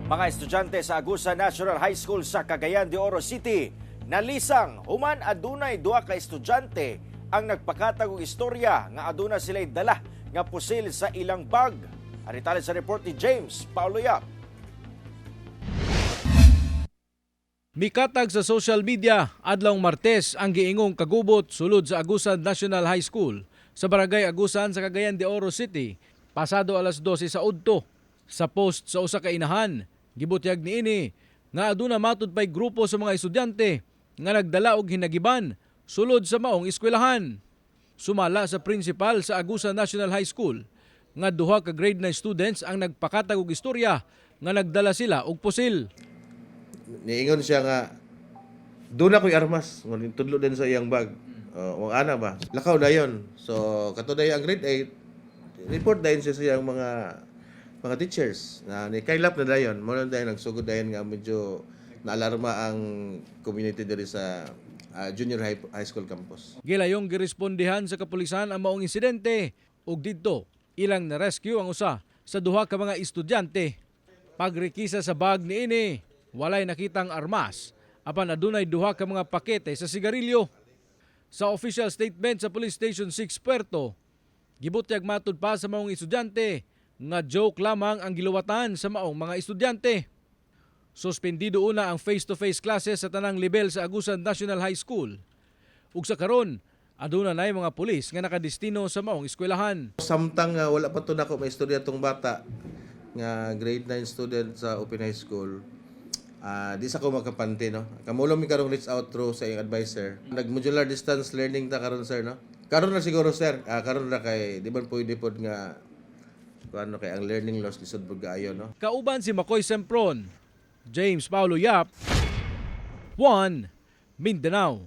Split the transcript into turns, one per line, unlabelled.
Mga estudyante sa Agusan National High School sa Cagayan de Oro City nalisang human adunay duha ka estudyante ang nagpakatag og istorya nga aduna sila'y dala nga pusil sa ilang bag. Aritali sa report ni James Paulo Yap.
Mikatag sa social media adlawng Martes ang giingong kagubot sulod sa Agusan National High School sa Barangay Agusan sa Cagayan de Oro City pasado alas 12 sa udto. Sa post sa usa ka inahan, gibutyag niini nga aduna matud pay grupo sa mga estudyante nga nagdala og hinagiban sulod sa maong eskwelahan. Sumala sa principal sa Agusan National High School nga duha ka grade 9 students ang nagpakatag og istorya nga nagdala sila og pusil.
Niingon siya nga doon ako'y armas ngunit tudlo din sa iyang bag. O ana ba? Lakaw dayon. So katuday ang grade 8 report dayon siya sa iyang mga teachers na ni kailap na dayon. Mo na dayon nagsugod dayon nga medyo naalarma ang community diri sa junior high school campus.
Gilayong girespondihan sa kapulisan ang maong insidente ug didto ilang na-rescue ang usa sa duha ka mga estudyante. Pagrekisa sa bag niini, walay nakitang armas apan adunay duha ka mga pakete sa sigarilyo. Sa official statement sa Police Station 6 Puerto, gibutyag matud pa sa maong estudyante nga joke lamang ang giluwatan sa maong mga estudyante. Suspendido una ang face-to-face classes sa tanang level sa Agusan National High School. Ug sa karon, aduna nay mga pulis nga nakadestino sa maong eskwelahan.
Samtang wala pa to nako maistorya tong bata nga grade 9 student sa Open High School. Di sa ko makapante no. Kamulong mi karong reach out through sa iyong advisor. Nag-modular distance learning ta karon sir no. Karon na siguro sir, karon na kay di man pwede pod nga kuano kay ang learning loss lisod pud kaayo no.
Kauban si Makoy Sempron, James Paulo Yap, 1 Mindanao.